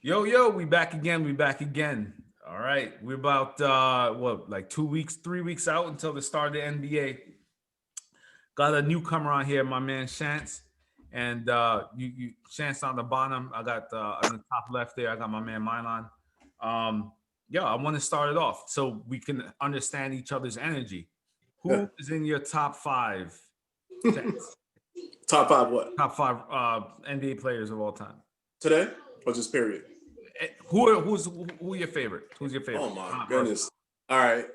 Yo, yo, we back again. We back again. All right. We're about like 2 weeks, 3 weeks out until the start of the NBA. Got a newcomer on here, my man Chance. And you Chance on the bottom. I got on the top left there, I got my man Milan. Yeah, I want to start it off so we can understand each other's energy. Yeah. Who is in your top five? Chance? Top five what? Top five NBA players of all time. Today? Or just period? Who your favorite? Who's your favorite? Oh my goodness. All right.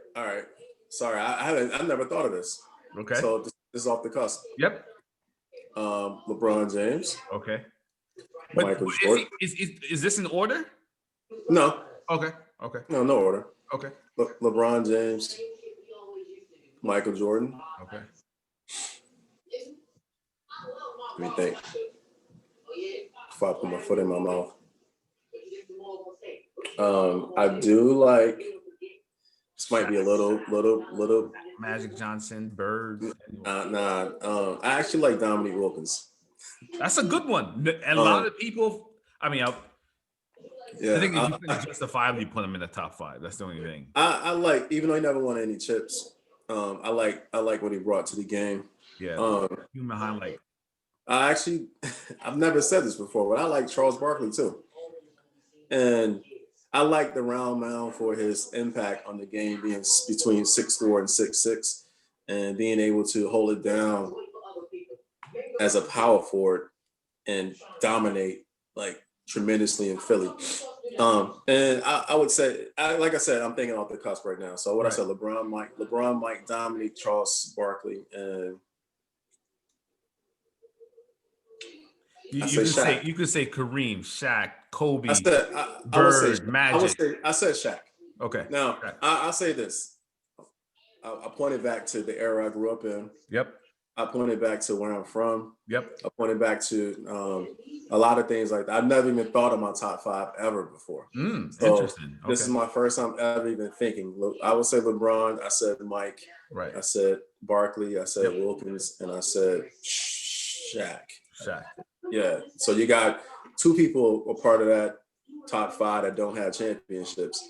Sorry, I never thought of this. Okay. So this is off the cusp. Yep. LeBron James. Okay. Michael Jordan. Is this in order? No. Okay. No order. Okay. LeBron James. Michael Jordan. Okay. Let me think. If I put my foot in my mouth. I do like. This might be a little. Magic Johnson, Bird. I actually like Dominique Wilkins. That's a good one. A lot of people. I mean, I think if you can justifiably put him in the top five. That's the only thing. I like, even though he never won any chips. I like what he brought to the game. Yeah. Human highlight. I've never said this before, but I like Charles Barkley too. And I like the round mound for his impact on the game, being between 6'4" and 6'6", and being able to hold it down as a power forward and dominate like tremendously in Philly. And I would say, like I said, I'm thinking off the cusp right now. So I said, LeBron, Mike, Dominique, Charles Barkley, and you could say Kareem, Shaq, Kobe, Bird, Magic. I said Shaq. Okay. Now, I'll say this. I pointed back to the era I grew up in. Yep. I pointed back to where I'm from. Yep. I pointed back to a lot of things like that. I've never even thought of my top five ever before. Interesting. Okay. This is my first time ever even thinking. I would say LeBron. I said Mike. Right. I said Barkley. I said Wilkins. And I said Shaq. Yeah. So you got two people a part of that top five that don't have championships.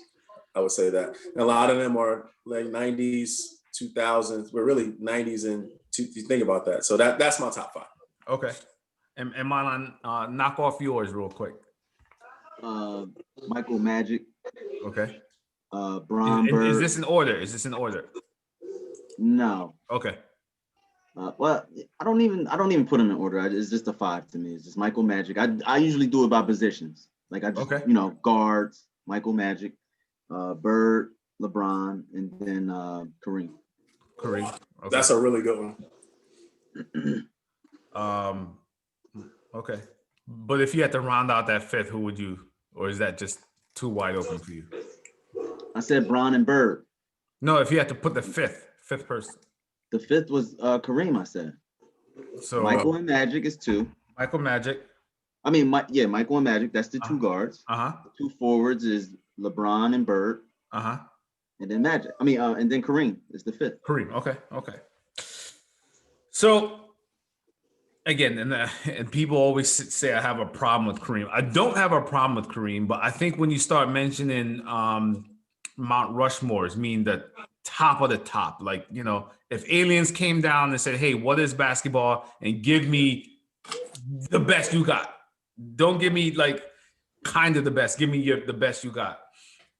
I would say that. And a lot of them are like 90s, 2000s, but really 90s and you think about that. So that's my top five. Okay. And Milan, knock off yours real quick. Michael Magic. Okay. Bron Bird. Is this in order? No. Okay. Well, I don't even put them in order. It's just a five to me. It's just Michael Magic. I usually do it by positions. Like I just, guards, Michael Magic, Bird, LeBron, and then Kareem. Okay. That's a really good one. Okay. But if you had to round out that fifth, who would you, or is that just too wide open for you? I said Bron and Bird. No, if you had to put the fifth person. The fifth was Kareem, I said. So Michael and Magic is two. Michael Magic. I mean, Michael and Magic, that's the two guards. Uh-huh. The two forwards is LeBron and Bird. Uh-huh. And then Magic. And then Kareem is the fifth. Kareem, okay. So, again, and people always say I have a problem with Kareem. I don't have a problem with Kareem, but I think when you start mentioning Mount Rushmore's, mean the top of the top, like, if aliens came down and said, hey, what is basketball? And give me the best you got. Don't give me like kind of the best. Give me the best you got.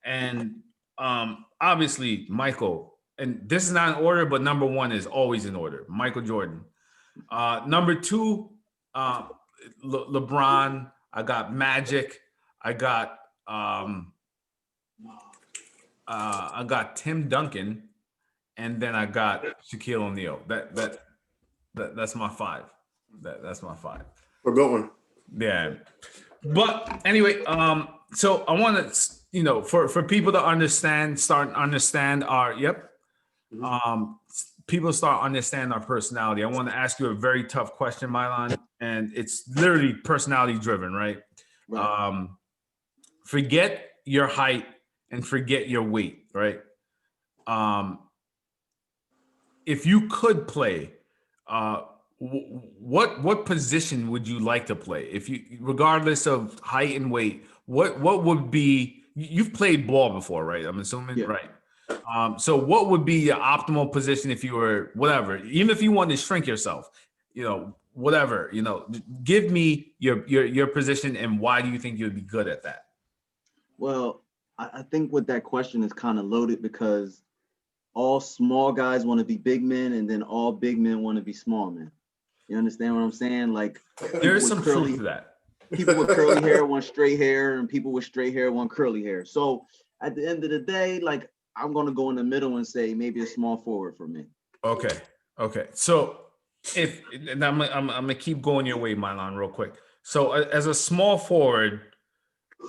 And obviously, Michael, and this is not in order, but number one is always in order. Michael Jordan. Number two, LeBron. I got Magic. I got Tim Duncan, and then I got Shaquille O'Neal. That's my five. That's my five. We're going. Yeah. But anyway, so I want to, for people to start understand our, people start understand our personality. I want to ask you a very tough question, Milan, and it's literally personality driven, right? Forget your height and forget your weight, right? If you could play, what position would you like to play? If you, regardless of height and weight, what would be, you've played ball before, right? I'm assuming, Yeah. right? So what would be your optimal position if you were whatever, even if you wanted to shrink yourself, whatever, give me your position and why do you think you'd be good at that? Well, I think what that question is kind of loaded because all small guys want to be big men, and then all big men want to be small men. You understand what I'm saying? Like There is some truth to that. People with curly hair want straight hair, and people with straight hair want curly hair. So at the end of the day, like I'm gonna go in the middle and say maybe a small forward for me. Okay. So and I'm gonna keep going your way, Milan, real quick. So as a small forward,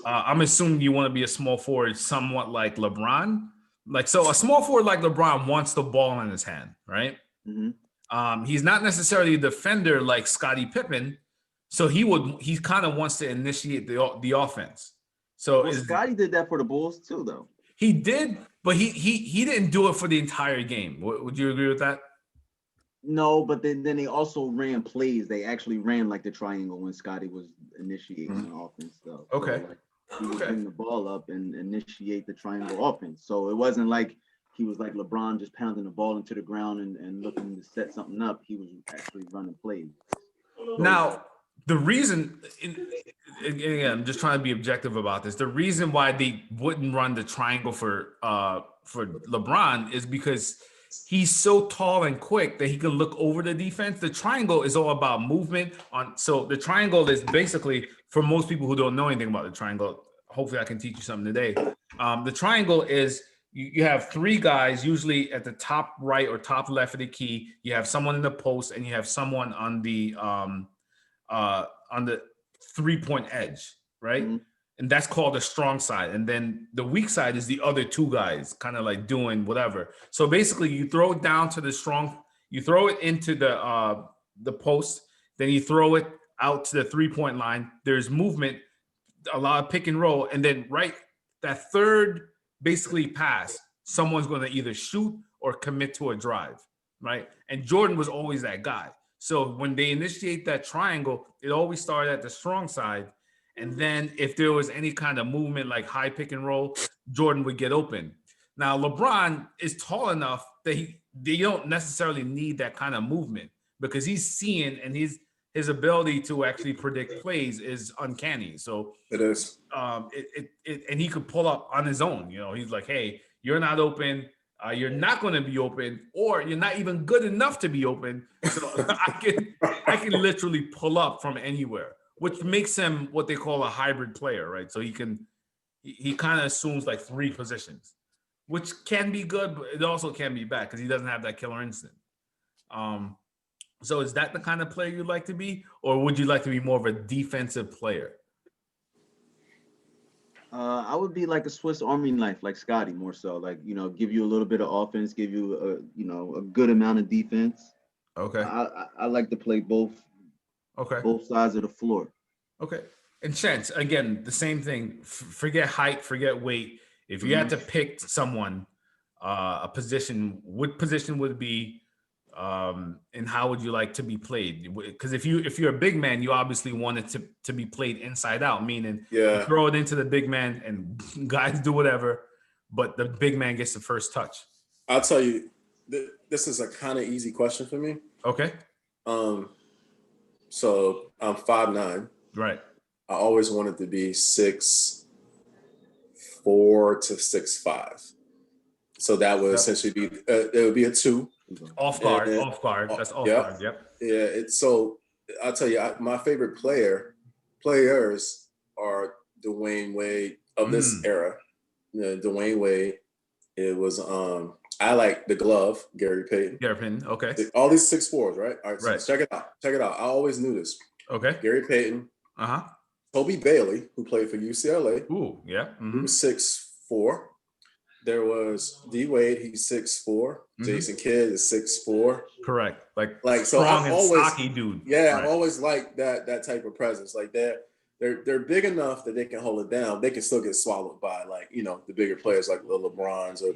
I'm assuming you want to be a small forward, somewhat like LeBron. So a small forward like LeBron wants the ball in his hand, right? Mm-hmm. He's not necessarily a defender like Scottie Pippen, so he kind of wants to initiate the offense. So Scottie did that for the Bulls too, though. He did, but he didn't do it for the entire game. Would you agree with that? No, but then they also ran plays. They actually ran like the triangle when Scottie was initiating the offense, though. Okay. So, he would bring the ball up and initiate the triangle offense. So it wasn't like he was like LeBron just pounding the ball into the ground and looking to set something up. He was actually running plays. Now, the reason, again, I'm just trying to be objective about this. The reason why they wouldn't run the triangle for LeBron is because he's so tall and quick that he can look over the defense. The triangle is all about movement. So the triangle is basically, for most people who don't know anything about the triangle, hopefully I can teach you something today. The triangle is you have three guys, usually at the top right or top left of the key. You have someone in the post, and you have someone on the 3-point edge, right? Mm-hmm. And that's called the strong side. And then the weak side is the other two guys kind of like doing whatever. So basically you throw it down to the strong, you throw it into the post, then you throw it out to the 3-point line. There's movement, a lot of pick and roll. And then that third basically pass, someone's going to either shoot or commit to a drive, right? And Jordan was always that guy. So when they initiate that triangle, it always started at the strong side. And then if there was any kind of movement like high pick and roll, Jordan would get open. Now, LeBron is tall enough that they don't necessarily need that kind of movement because he's seeing, and his ability to actually predict plays is uncanny. So it is. And he could pull up on his own. He's like, hey, you're not open. You're not going to be open, or you're not even good enough to be open. So I can literally pull up from anywhere, which makes him what they call a hybrid player, right? So he kind of assumes like three positions, which can be good, but it also can be bad because he doesn't have that killer instinct. So is that the kind of player you'd like to be, or would you like to be more of a defensive player? I would be like a Swiss Army knife, like Scottie, more so. Like, give you a little bit of offense, give you a good amount of defense. Okay. I like to play both. Okay. Both sides of the floor. Okay. And Chance, again, the same thing. Forget height, forget weight. If you had to pick someone, a position, what position would it be, and how would you like to be played? Because if you're a big man, you obviously want it to be played inside out, meaning you throw it into the big man and guys do whatever, but the big man gets the first touch. I'll tell you, this is a kind of easy question for me. Okay. So I'm 5'9". Right. I always wanted to be 6'4" to 6'5". So that would essentially be it would be a 2. Off guard. That's off guard. Yep. Yeah. So I'll tell you, my favorite players are Dwayne Wade of this era. Dwayne Wade. It was I like the glove, Gary Payton. Okay. All these 6'4s, right? All right. So check it out. I always knew this. Okay. Gary Payton. Toby Bailey, who played for UCLA. Ooh, yeah. He was 6'4". There was D Wade. He's 6'4". Jason Kidd is 6'4". Correct. Like so strong I've and always, stocky dude. Yeah, right. I've always liked that type of presence. Like they're big enough that they can hold it down. They can still get swallowed by the bigger players like the LeBrons or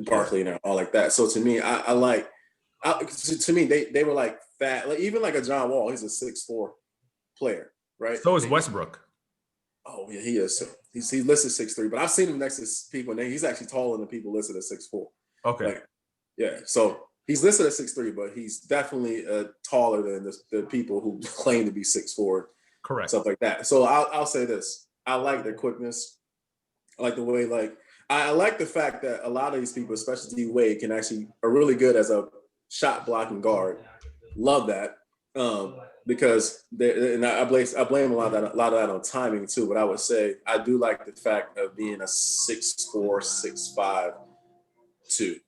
Barkley and all like that. So to me, to me they were like fat. Like even like a John Wall, he's a 6'4" player, right? So is Westbrook. Oh yeah, he is. He's listed 6'3", but I've seen him next to people, and he's actually taller than people listed at 6'4". Okay. Like, yeah. So he's listed at 6'3", but he's definitely taller than the people who claim to be 6'4". Correct. Stuff like that. So I'll say this: I like their quickness. I like the way, like, I like the fact that a lot of these people, especially D Wade, are really good as a shot blocking guard. Love that. Because I blame a lot of that on timing too. But I would say I do like the fact of being a 6'4", 6'5", 2.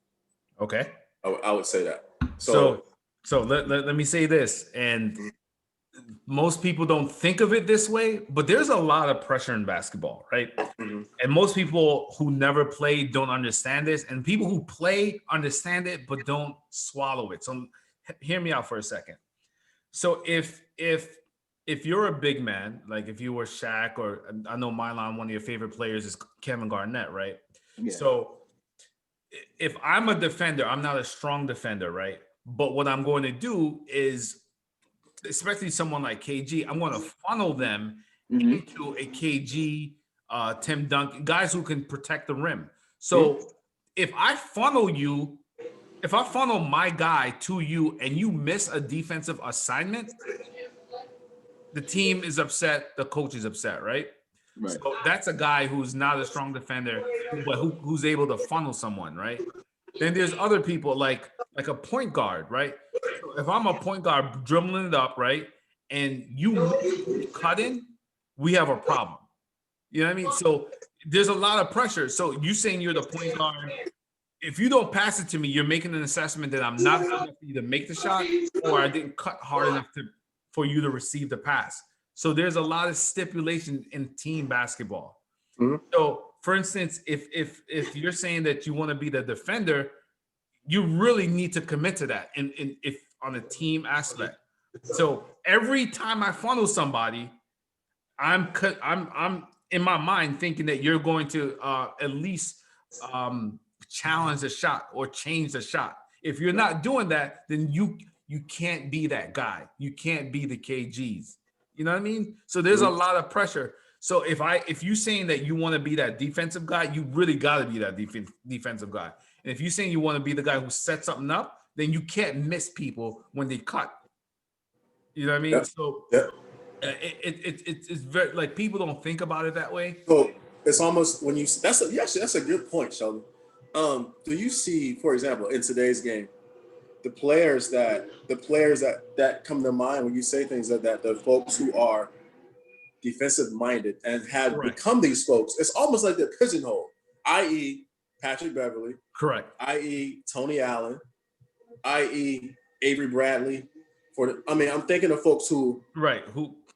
Okay. I would say that. So let me say this, and most people don't think of it this way, but there's a lot of pressure in basketball, right? Mm-hmm. And most people who never played don't understand this, and people who play understand it but don't swallow it. So hear me out for a second. So if you're a big man, like if you were Shaq, or I know Milan, one of your favorite players is Kevin Garnett, right? Yeah. So if I'm a defender, I'm not a strong defender, right? But what I'm going to do is, especially someone like KG, I'm going to funnel them into a KG, Tim Duncan, guys who can protect the rim. So if I funnel my guy to you and you miss a defensive assignment, the team is upset, the coach is upset, right? Right. So that's a guy who's not a strong defender, but who's able to funnel someone, right? Then there's other people like a point guard, right? So if I'm a point guard dribbling it up, right, and you cut in, we have a problem. You know what I mean? So there's a lot of pressure. So you saying you're the point guard. If you don't pass it to me, you're making an assessment that I'm not good enough for you to make the shot, or I didn't cut hard enough for you to receive the pass. So there's a lot of stipulation in team basketball. Mm-hmm. So for instance, if you're saying that you want to be the defender, you really need to commit to that if on a team aspect. So every time I funnel somebody, I'm in my mind thinking that you're going to at least challenge the shot or change the shot. If you're not doing that, then you can't be that guy. You can't be the KGs. You know what I mean? So there's a lot of pressure. So if you're saying that you want to be that defensive guy, you really got to be that defensive guy. And if you're saying you want to be the guy who sets something up, then you can't miss people when they cut. You know what I mean? Yep. So yep. It's very, like, people don't think about it that way. So it's almost when that's a good point, Sheldon. Do you see, for example, in today's game, the players that come to mind when you say things like that, the folks who are defensive minded and have become these folks, it's almost like they're pigeonholed, i.e. Patrick Beverly, correct, i.e. Tony Allen, i.e. Avery Bradley. I'm thinking of folks who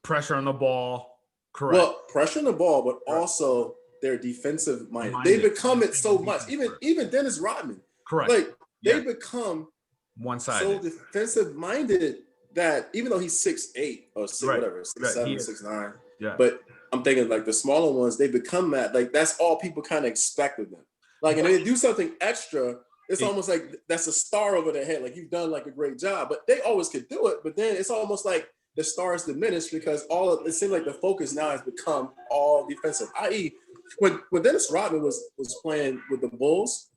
pressure on the ball, correct. Well, pressure on the ball, but also they're defensive minded. They become it so much. Even Dennis Rodman, correct. Like they become one-sided, so defensive minded that even though he's 6'8" or 6'7", 6'9", but I'm thinking like the smaller ones, they become that. Like that's all people kind of expect of them. Like, and they do something extra. It's almost like that's a star over their head. Like you've done like a great job, but they always could do it. But then it's almost like the stars diminish because it seems like the focus now has become all defensive. I.e., when Dennis Rodman was playing with the Bulls,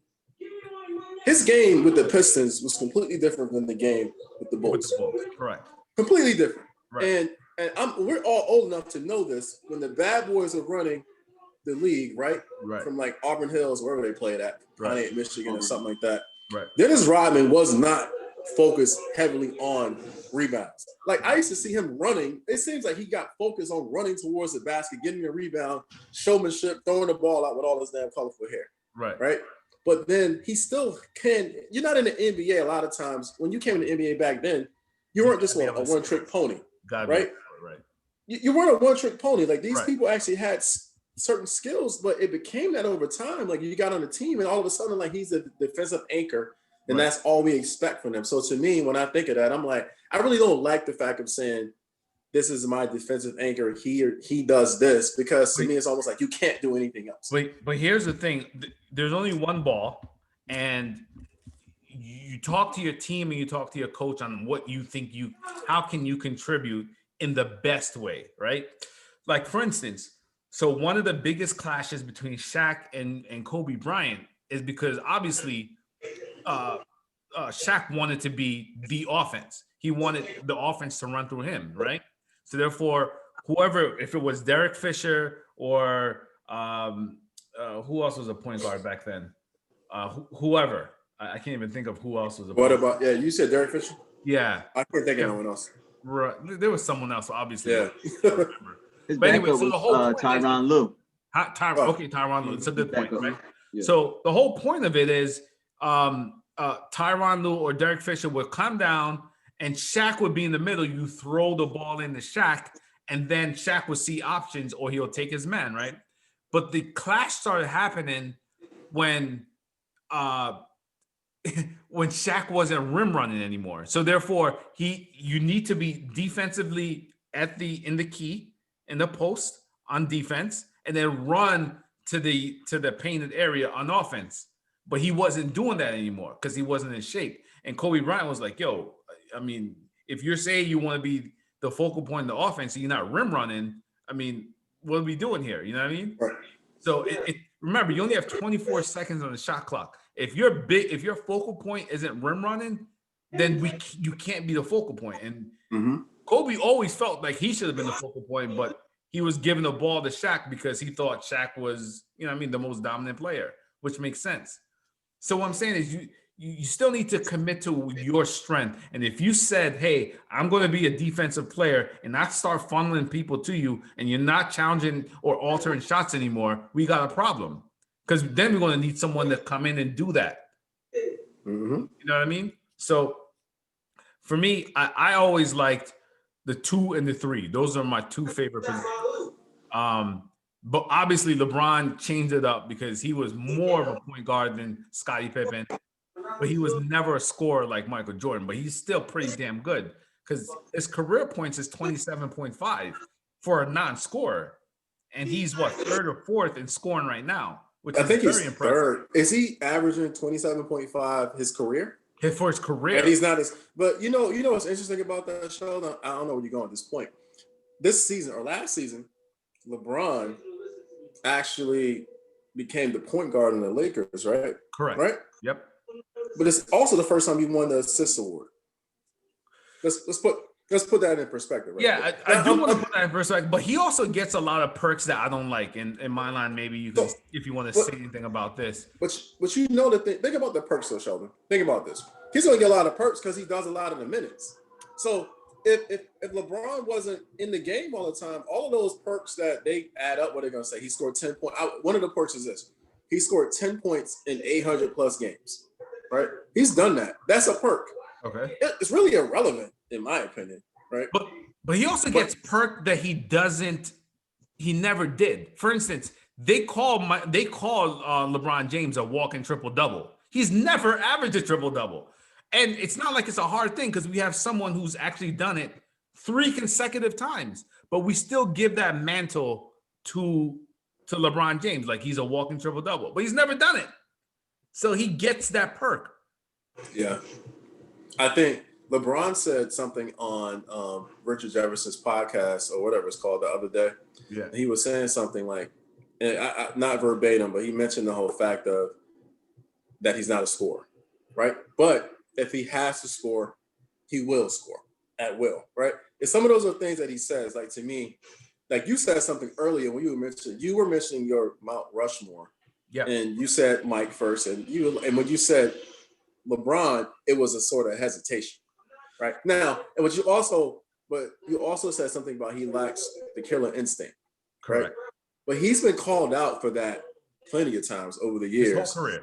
his game with the Pistons was completely different than the game with the Bulls. Correct. Completely different. Right. And we're all old enough to know this. When the bad boys are running the league, right? From like Auburn Hills, wherever they played at, Pontiac, Michigan, or something like that. Right. Dennis Rodman was not focused heavily on rebounds. Like I used to see him running. It seems like he got focused on running towards the basket, getting a rebound, showmanship, throwing the ball out with all his damn colorful hair. Right. But then he still can. You're not in the NBA a lot of times. When you came in the NBA back then, you weren't just a one-trick pony. Right. You weren't a one-trick pony. Like these people actually had certain skills, but it became that over time. Like you got on the team and all of a sudden, like he's a defensive anchor. And that's all we expect from them. So to me, when I think of that, I'm like, I really don't like the fact of saying, this is my defensive anchor. He does this, because to me, it's almost like you can't do anything else. But here's the thing. There's only one ball, and you talk to your team and you talk to your coach on what you think how can you contribute in the best way, right? Like, for instance, So one of the biggest clashes between Shaq and Kobe Bryant is because obviously Shaq wanted to be the offense. He wanted the offense to run through him, right? So therefore, whoever, if it was Derek Fisher or who else was a point guard back then? Whoever. I can't even think of who else was a What point about, yeah, you said Derek Fisher? Yeah. I can't think of anyone else. Right. There was someone else, obviously. Yeah. His But anyway, backup so the was, whole point is- Tyronn Lue. Tyronn Lue. It's a good point, Backup. right? Yeah. So the whole point of it is Tyronn Lue or Derek Fisher would come down and Shaq would be in the middle. You throw the ball into Shaq, and then Shaq would see options or he'll take his man, right? But the clash started happening when when Shaq wasn't rim running anymore. So therefore, you need to be defensively in the key, in the post on defense, and then run to the painted area on offense. But he wasn't doing that anymore because he wasn't in shape. And Kobe Bryant was like, yo, I mean, if you're saying you want to be the focal point in the offense and you're not rim running, I mean, what are we doing here? You know what I mean? Right. So remember, you only have 24 seconds on the shot clock. If your focal point isn't rim running, then you can't be the focal point. And Kobe always felt like he should have been the focal point, but he was giving the ball to Shaq because he thought Shaq was, the most dominant player, which makes sense. So what I'm saying is you still need to commit to your strength. And if you said, hey, I'm going to be a defensive player and not start funneling people to you and you're not challenging or altering shots anymore, we got a problem. Because then we're going to need someone to come in and do that. You know what I mean? So for me, I always liked the 2 and the 3. Those are my 2 favorite positions. But obviously LeBron changed it up because he was more of a point guard than Scottie Pippen. But he was never a scorer like Michael Jordan. But he's still pretty damn good because his career points is 27.5 for a non-scorer. And he's what, 3rd or 4th in scoring right now, which I is think very he's impressive. 3rd. Is he averaging 27.5 his career? For his career. And he's not as, but you know what's interesting about that show? I don't know where you're going at this point. This season or last season, LeBron actually became the point guard in the Lakers, right? Correct. Right? Yep. But it's also the first time he won the assist award. Let's put that in perspective. Right? Yeah, I do want to put that in perspective, but he also gets a lot of perks that I don't like. In my line, maybe you can, if you want to say anything about this. But you know the thing. Think about the perks, though, Sheldon. Think about this. He's going to get a lot of perks because he does a lot of the minutes. So if LeBron wasn't in the game all the time, all of those perks that they add up, what they're going to say, he scored 10 points. One of the perks is this: he scored 10 points in 800 plus games. Right? He's done that. That's a perk. Okay. It's really irrelevant, in my opinion. Right? But he also gets perk that he never did. For instance, they call LeBron James a walking triple double. He's never averaged a triple double. And it's not like it's a hard thing because we have someone who's actually done it 3 consecutive times, but we still give that mantle to LeBron James. Like he's a walking triple double, but he's never done it. So he gets that perk. Yeah. I think LeBron said something on Richard Jefferson's podcast or whatever it's called the other day. Yeah. He was saying something like, and not verbatim, but he mentioned the whole fact of that he's not a scorer, right? But if he has to score, he will score at will, right? And some of those are things that he says, like to me, like you said something earlier when you were mentioning your Mount Rushmore. Yeah. And you said Mike first, and when you said LeBron, it was a sort of hesitation, right? Now, and you also said something about he lacks the killer instinct, correct. Right? But he's been called out for that plenty of times over the years.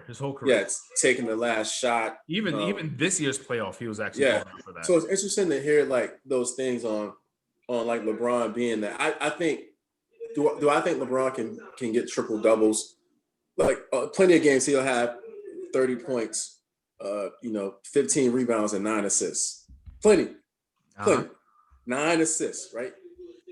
His whole career. Yeah, it's taking the last shot. Even this year's playoff, he was actually called out for that. So it's interesting to hear like those things on like LeBron being that. I think do I think LeBron can get triple doubles? Like plenty of games he'll have 30 points, 15 rebounds and 9 assists. Plenty. 9 assists, right?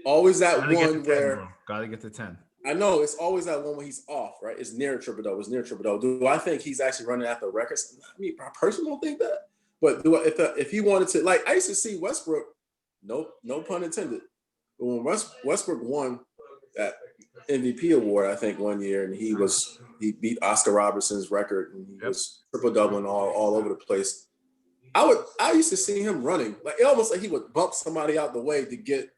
Always that one where gotta get to 10. I know it's always that one when he's off, right? It's near triple double. Do I think he's actually running after records? I mean, I personally don't think that. But if he wanted to, like I used to see Westbrook, no pun intended. But when Westbrook won that MVP award, I think, one year, and he beat Oscar Robertson's record, and he was triple doubling all over the place. I used to see him running like it almost like he would bump somebody out the way to get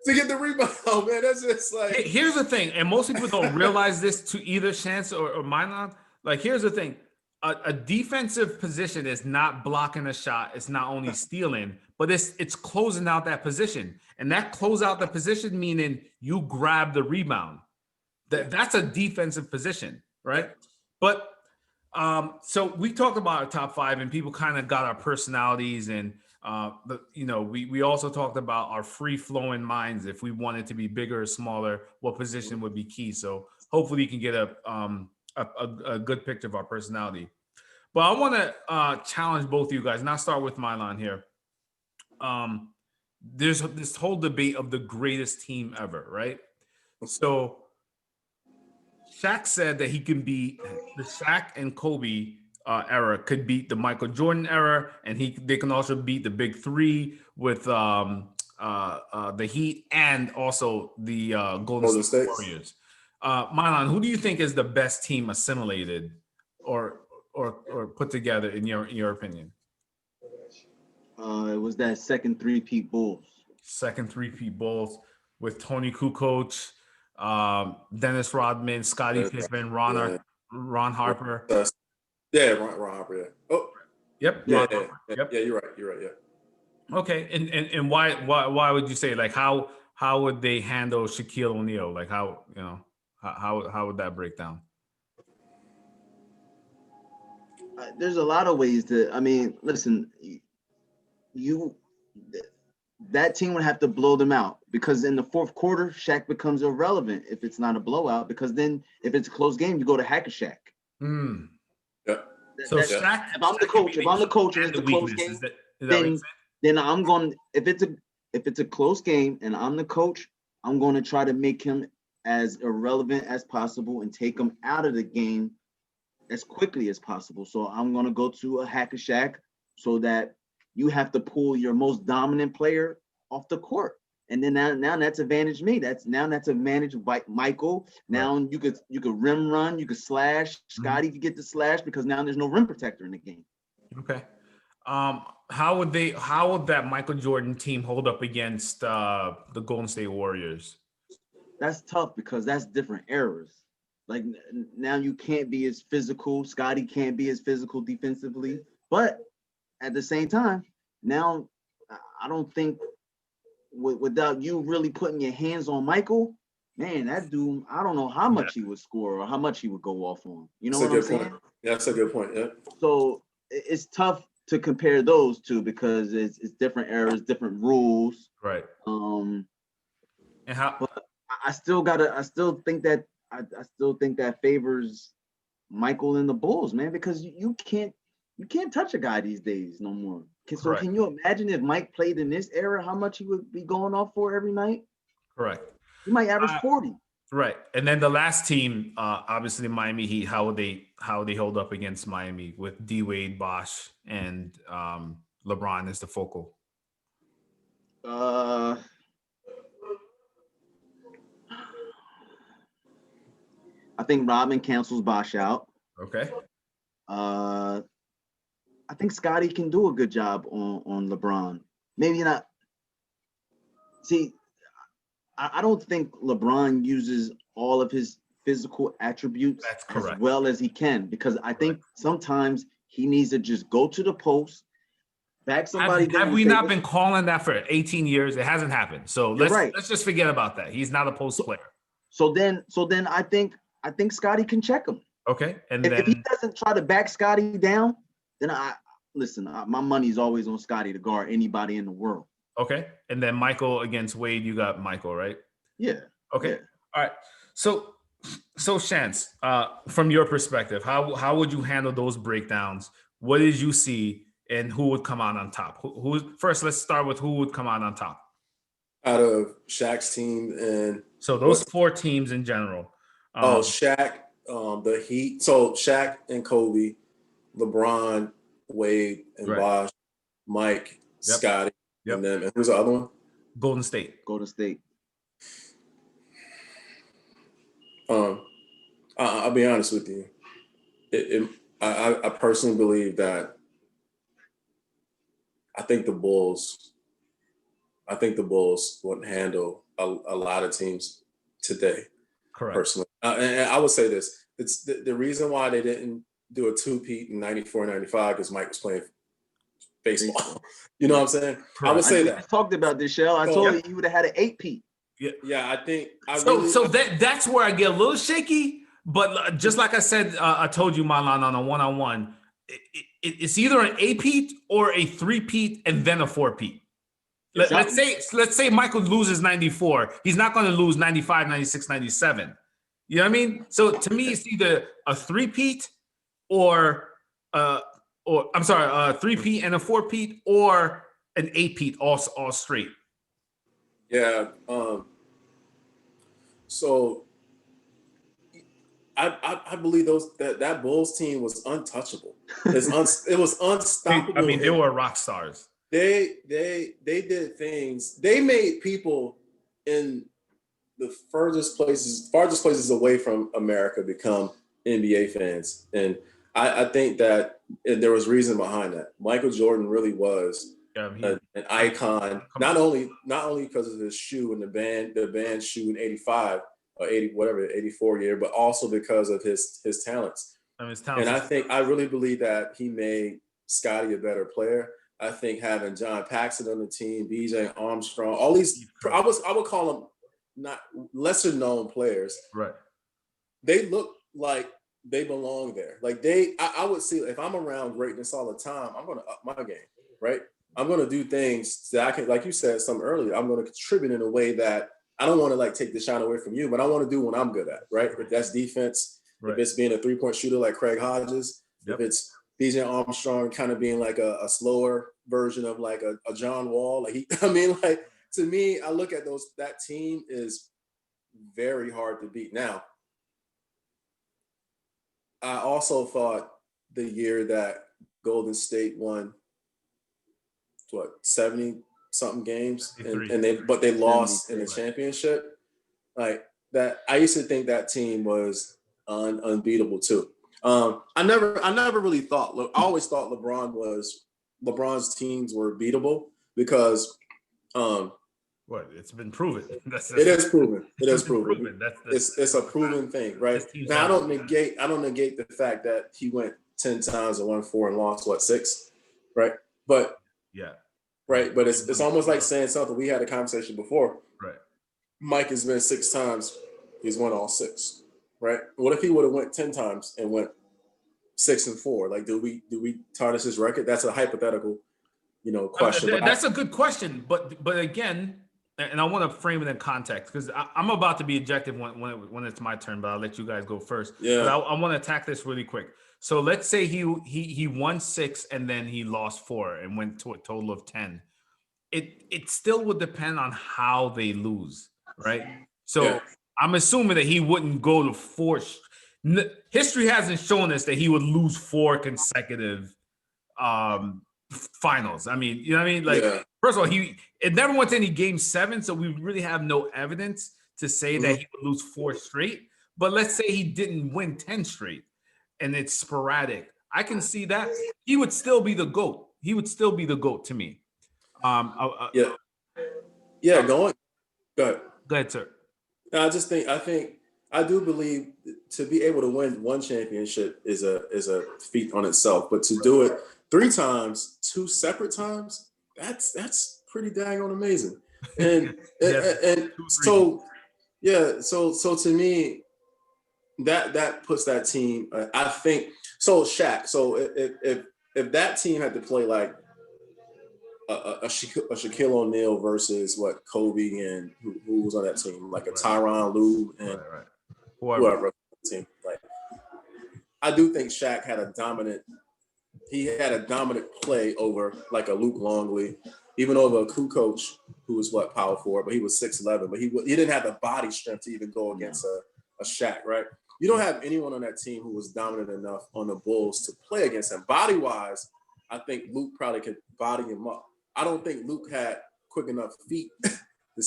the rebound. Man, that's just like. Here's the thing, and most people don't realize this to either Chance or Milan. Like, here's the thing: a defensive position is not blocking a shot. It's not only stealing, but it's closing out that position, and that close out the position meaning you grab the rebound. That's a defensive position, right? But so we talked about our top 5, and people kind of got our personalities, and we also talked about our free flowing minds. If we wanted to be bigger or smaller, what position would be key? So hopefully you can get a good picture of our personality. But I want to challenge both of you guys, and I'll start with Milan here. There's this whole debate of the greatest team ever, right? So Shaq said that he can beat the Shaq and Kobe era, could beat the Michael Jordan era, and they can also beat the big 3 with the Heat and also the Golden State Warriors. Milan, who do you think is the best team assimilated or put together in your opinion? It was that second three-peat Bulls. Second three-peat Bulls with Tony Kukoc, Dennis Rodman, Scottie Pippen, Ron Harper. Ron Harper. Yeah. Oh, yep. Yeah. Yep. Yeah, you're right. Yeah. Okay, and why would you say, like, how would they handle Shaquille O'Neal? Like, how would that break down? There's a lot of ways listen, that team would have to blow them out, because in the fourth quarter, Shaq becomes irrelevant if it's not a blowout, because then if it's a close game, you go to Hack-a-Shaq. Yeah. So Shaq, if I'm the coach and it's a close game, then I'm going, if it's a close game and I'm the coach, I'm going to try to make him as irrelevant as possible and take him out of the game as quickly as possible. So I'm going to go to a Hack-a-Shaq so that you have to pull your most dominant player off the court. And then now that's advantage me. That's advantage Michael. Now you could rim run, you could slash. Scottie could get the slash because now there's no rim protector in the game. Okay. How would that Michael Jordan team hold up against the Golden State Warriors? That's tough because that's different eras. Like, now you can't be as physical. Scottie can't be as physical defensively, but at the same time, now I don't think without you really putting your hands on Michael, man, that dude, I don't know how much he would score or how much he would go off on. You know what I'm saying? Yeah, that's a good point. Yeah. So it's tough to compare those two because it's different eras, different rules. Right. And how? But I still think that favors Michael and the Bulls, man, because you can't touch a guy these days no more. So Correct. Can you imagine if Mike played in this era, how much he would be going off for every night? Correct. He might average 40. Right. And then the last team, obviously Miami Heat, how would they hold up against Miami with D Wade, Bosh, and LeBron as the focal? I think Rodman cancels Bosh out. Okay. I think Scottie can do a good job on LeBron. Maybe not. See, I don't think LeBron uses all of his physical attributes as well as he can, because I think sometimes he needs to just go to the post, back somebody down. Have we not been calling that for 18 years? It hasn't happened. So let's just forget about that. He's not a post player. So then I think Scottie can check him. Okay. And if he doesn't try to back Scottie down, then my money's always on Scottie to guard anybody in the world. Okay. And then Michael against Wade, you got Michael, right? Yeah. Okay. Yeah. All right. So Chance, from your perspective, how would you handle those breakdowns? What did you see, and who would come out on top? Who first? Let's start with who would come out on top. Out of Shaq's team and so those 4 teams in general. Shaq, the Heat. So Shaq and Kobe, LeBron, Wade, and Bosh, Mike, Scottie, and then who's the other one? Golden State. I'll be honest with you. I personally believe that I think the Bulls wouldn't handle a lot of teams today. Correct. Personally, and I would say this: it's the reason why they didn't do a two-peat in '94, '95 because Mike was playing baseball. You know what I'm saying? Correct. I would say We that. talked about this, Shell. I told you he would have had an 8-peat. Yeah, I think. That's where I get a little shaky. But just like I said, I told you, Marlon, on a one-on-one, it's either an 8-peat or a 3-peat and then a 4-peat. Let's say Michael loses 94. He's not going to lose 95, 96, 97. You know what I mean? So to me, it's either a 3-peat or I'm sorry, a 3-peat and a 4-peat or an 8-peat all straight. Yeah. So I believe that Bulls team was untouchable. It was unstoppable. I mean, they were rock stars. They did things. They made people in the farthest places away from America become NBA fans, and I think that there was reason behind that. Michael Jordan really was an icon, not only because of his shoe and the band shoe in '85 or '84 year, but also because of his talents. And I really believe that he made Scottie a better player. I think having John Paxson on the team, BJ Armstrong, all these, I would call them not lesser known players. Right. They look like they belong there. Like I would see, if I'm around greatness all the time, I'm going to up my game, right? I'm going to do things that I can, like you said something earlier, I'm going to contribute in a way that I don't want to like take the shine away from you, but I want to do what I'm good at, right? If that's defense, if it's being a 3-point shooter like Craig Hodges, if it's BJ Armstrong kind of being like a slower version of like a John Wall. To me, I look at that team is very hard to beat. Now, I also thought the year that Golden State won, 70 something games, and they lost in the championship. Like that, I used to think that team was unbeatable too. I never really thought. I always thought LeBron's teams were beatable because it's been proven. It is proven. It is proven. It's a proven thing, right? Now I don't negate the fact that he went 10 times and won 4 and lost 6, right? But right. But it's almost like saying something. We had a conversation before. Right. Mike has been 6 times. He's won all 6. Right. What if he would have went 10 times and went 6 and 4? Like, do we tarnish his record? That's a hypothetical, question. That's a good question, but again, and I want to frame it in context because I'm about to be ejected when it's my turn, but I'll let you guys go first. Yeah. But I want to attack this really quick. So let's say he won 6 and then he lost 4 and went to a total of 10. It still would depend on how they lose, right? So. Yeah. I'm assuming that he wouldn't go to 4. History hasn't shown us that he would lose 4 consecutive finals. I mean, you know what I mean? First of all, it never went to any game 7, so we really have no evidence to say that he would lose 4 straight. But let's say he didn't win 10 straight, and it's sporadic. I can see that he would still be the GOAT. He would still be the GOAT to me. Go ahead, sir. I think I do believe to be able to win one championship is a feat on itself, but to do it 3 times, 2 separate times, that's pretty dang on amazing. And so to me, that puts that team. I think so. Shaq. So if that team had to play like a Shaquille O'Neal versus Kobe and who was on that team, like a Tyronn Lue and whoever team. Like, I do think Shaq had a dominant play over like a Luke Longley, even over a Kukoc who was power forward, but he was 6'11", but he didn't have the body strength to even go against a Shaq, right? You don't have anyone on that team who was dominant enough on the Bulls to play against him. Body wise, I think Luke probably could body him up. I don't think Luke had quick enough feet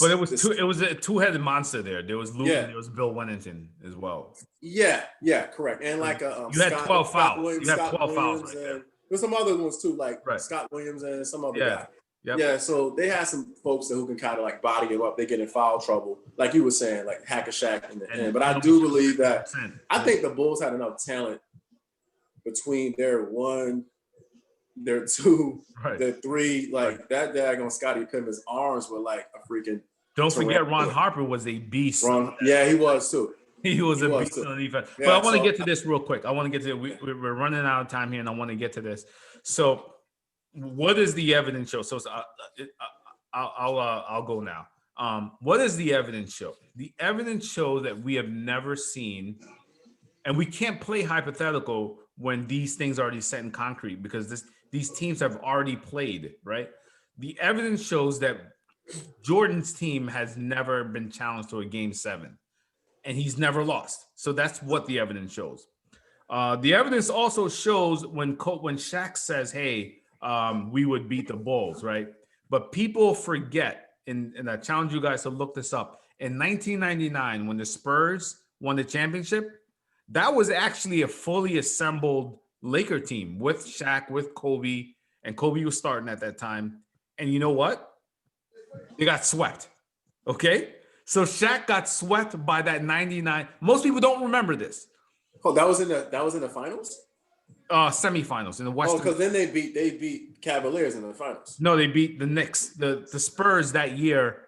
But it was it was a two-headed monster there. There was Luke Yeah. and there was Bill Wennington as well. Yeah, correct. And like you had 12 fouls. Williams, You had Scott 12 fouls Williams, right there. and there's some other ones too, like Right. Scott Williams and some other Yeah. guy. Yep. Yeah, so they had some folks who can kind of like body him up. They get in foul trouble, like you were saying, like Hack-a-Shaq in the end. But I do believe that I think the Bulls had enough talent between their 1, their 2, Right. their 3. Like that daggone Scottie Pippen's arms were like a freaking. Don't forget Ron Harper was a beast. Yeah, he was too. He was a beast on defense. Yeah, but I want to get to this real quick. I want to get to it. We're running out of time here, and I want to get to this. So, what does the evidence show? So, I'll go now. What does the evidence show? The evidence shows that we have never seen, and we can't play hypothetical when these things are already set in concrete because these teams have already played, right? The evidence shows that Jordan's team has never been challenged to a game 7, and he's never lost. So that's what the evidence shows. The evidence also shows when Shaq says, "Hey, we would beat the Bulls," right? But people forget, and I challenge you guys to look this up. In 1999, when the Spurs won the championship, that was actually a fully assembled Laker team with Shaq, with Kobe, and Kobe was starting at that time. And you know what? They got swept. Okay? So Shaq got swept by that 99. Most people don't remember this. Oh, that was in the finals? Semifinals in the Western. Oh, because then they beat Cavaliers in the finals. No, they beat the Knicks. The Spurs that year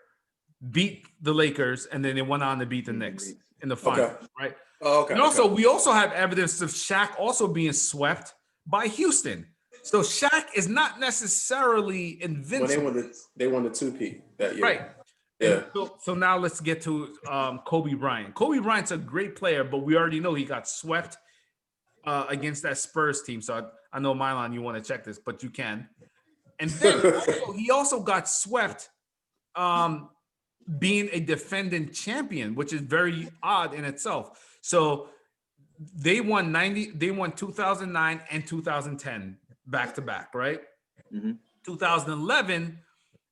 beat the Lakers, and then they went on to beat the Knicks in the final, right? Oh, okay. And also, we also have evidence of Shaq also being swept by Houston. So Shaq is not necessarily invincible. When they won the 2-peat that year. Right. Yeah. So now let's get to Kobe Bryant. Kobe Bryant's a great player, but we already know he got swept against that Spurs team. So I know, Milan, you want to check this, but you can. And then he also got swept being a defending champion, which is very odd in itself. So they won 2009 and 2010 back to back, right? Mm-hmm. 2011,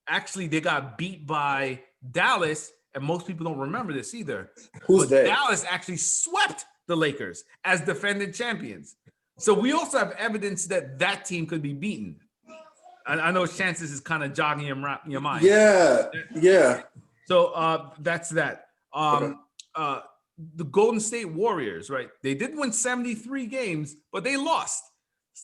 actually, they got beat by Dallas, and most people don't remember this either. Who's that? Dallas actually swept the Lakers as defending champions. So we also have evidence that team could be beaten. I know Chances is kind of jogging your mind. Yeah. So that's that. The Golden State Warriors, right? They did win 73 games, but they lost.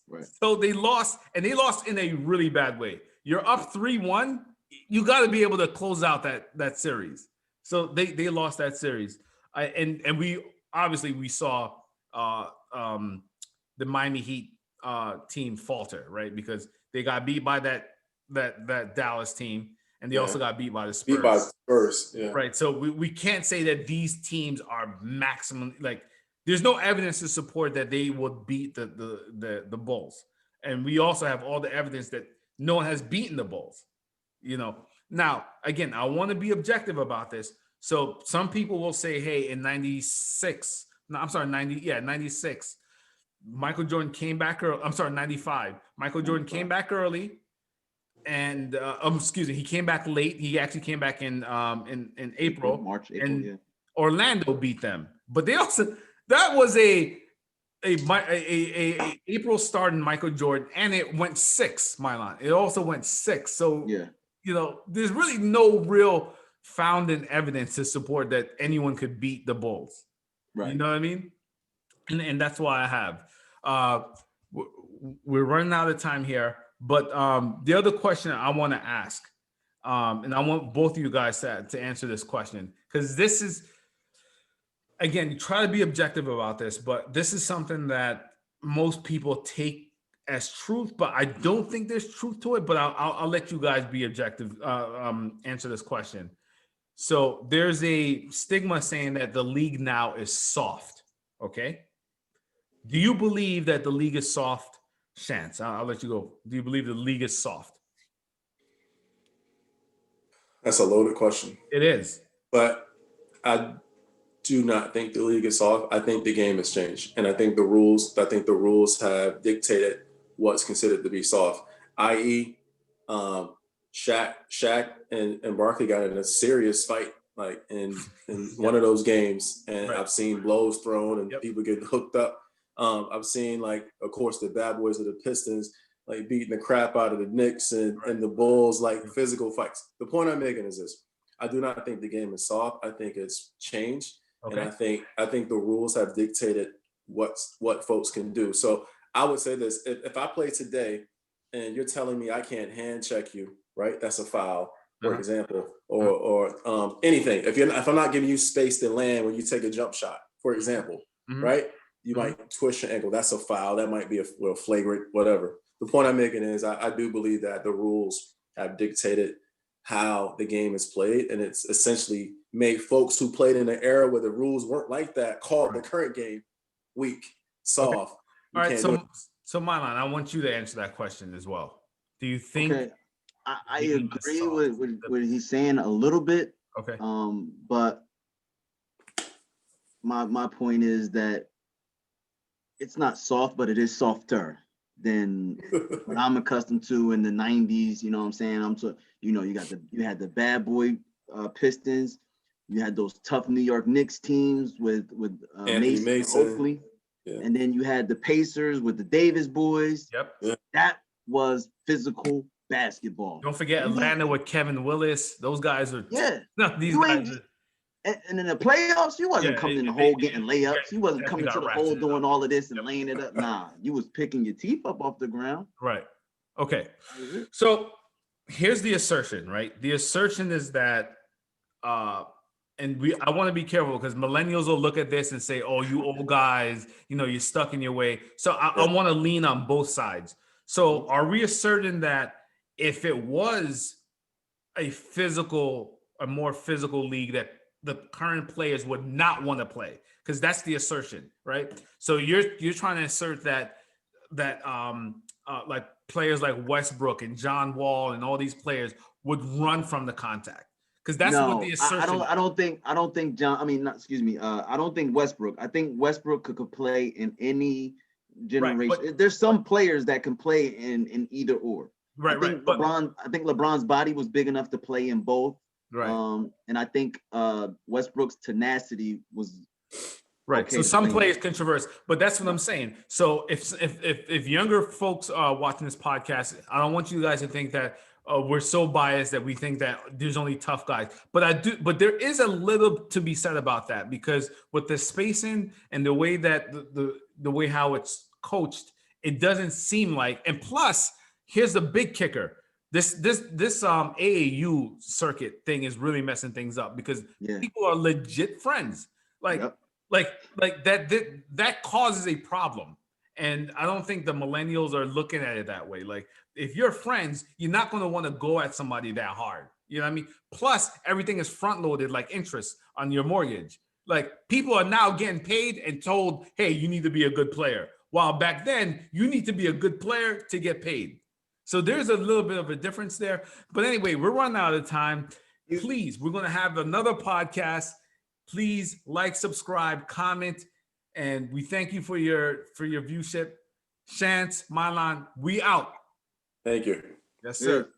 Right. So they lost, and they lost in a really bad way. You're up 3-1. You got to be able to close out that series. So they lost that series. And we obviously saw the Miami Heat team falter, right? Because they got beat by that Dallas team, and they also got beat by the Spurs. Beat by Spurs, yeah. Right. So we can't say that these teams are maximum, like there's no evidence to support that they would beat the Bulls. And we also have all the evidence that no one has beaten the Bulls. Now, again, I want to be objective about this. So some people will say, hey, in 96, Michael Jordan came back early. I'm sorry, 95. Michael Jordan came back early. And he came back late. He actually came back in April. March, and yeah. Orlando beat them. But they also, that was a April start in Michael Jordan, and it went 6, Milan. It also went 6. So yeah, there's really no real founded evidence to support that anyone could beat the Bulls. Right. You know what I mean? And that's why I have. We're running out of time here. But the other question I want to ask, and I want both of you guys to answer this question, because this is, again, you try to be objective about this, but this is something that most people take as truth, but I don't think there's truth to it, but I'll let you guys be objective, answer this question. So there's a stigma saying that the league now is soft, okay? Do you believe that the league is soft? Chance, I'll let you go. Do you believe the league is soft? That's a loaded question. It is. But I do not think the league is soft. I think the game has changed. And I think the rules have dictated what's considered to be soft, i.e., Shaq and Barkley got in a serious fight, like in one of those games, and Right. I've seen blows thrown and Yep. people get hooked up. I've seen, like, of course, the bad boys of the Pistons like beating the crap out of the Knicks and the Bulls, like physical fights. The point I'm making is this: I do not think the game is soft. I think it's changed, and I think the rules have dictated what folks can do. So I would say this: if I play today, and you're telling me I can't hand check you, right? That's a foul, for example, or anything. If I'm not giving you space to land when you take a jump shot, for example, right? You might twist your ankle. That's a foul. That might be a flagrant, whatever. The point I'm making is I do believe that the rules have dictated how the game is played, and it's essentially made folks who played in an era where the rules weren't like that called the current game weak, soft. All right, so Milan, I want you to answer that question as well. Do you think? Okay, I agree with what he's saying a little bit. Okay. But my point is that it's not soft, but it is softer than what I'm accustomed to in the 90s. You know what I'm saying? You had the bad boy Pistons, you had those tough New York Knicks teams with Mason. Oakley. Yeah. And then you had the Pacers with the Davis boys. Yep. Yeah. That was physical basketball. Don't forget Atlanta with Kevin Willis. Those guys are these guys are, and in the playoffs, you wasn't coming in the hole getting layups. You wasn't coming to the hole doing all of this and laying it up. Nah, you was picking your teeth up off the ground. Right. Okay. So here's the assertion, right? The assertion is that I want to be careful because millennials will look at this and say, "Oh, you old guys, you're stuck in your way." So I want to lean on both sides. So are we asserting that if it was a more physical league, that the current players would not want to play? Because that's the assertion, right? So you're trying to assert that like players like Westbrook and John Wall and all these players would run from the contact. Because that's what the assertion. I don't think John. I mean, I don't think Westbrook. I think Westbrook could play in any generation. Right, there's some players that can play in either or. Right, I think LeBron's body was big enough to play in both. Right. And I think Westbrook's tenacity was right. Okay, so some players controversial, but that's what I'm saying. So if younger folks are watching this podcast, I don't want you guys to think that we're so biased that we think that there's only tough guys. But there is a little to be said about that, because with the spacing and the way that the way how it's coached, it doesn't seem like. And plus, here's the big kicker. This AAU circuit thing is really messing things up because people are legit friends. Like that causes a problem. And I don't think the millennials are looking at it that way. Like, if you're friends, you're not going to want to go at somebody that hard. You know what I mean? Plus, everything is front loaded like interest on your mortgage. Like, people are now getting paid and told, hey, you need to be a good player. While back then, you need to be a good player to get paid. So there's a little bit of a difference there. But anyway, we're running out of time. Please, we're going to have another podcast. Please like, subscribe, comment, and we thank you for your viewship. Chance, Milan, we out. Thank you. Yes, sir.